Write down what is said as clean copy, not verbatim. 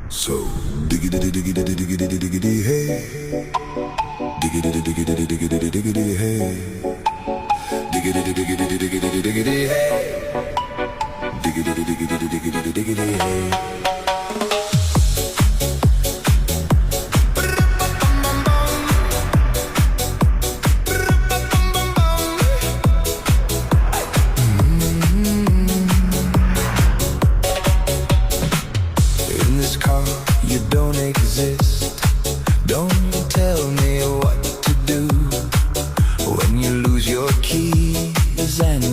So diggity diggity diggity diggity hey, diggity diggity diggity diggity hey, diggity diggity diggity diggity hey, diggity diggity diggity diggity hey. In this car, you don't exist. Don't tell me what to do when you lose your keys and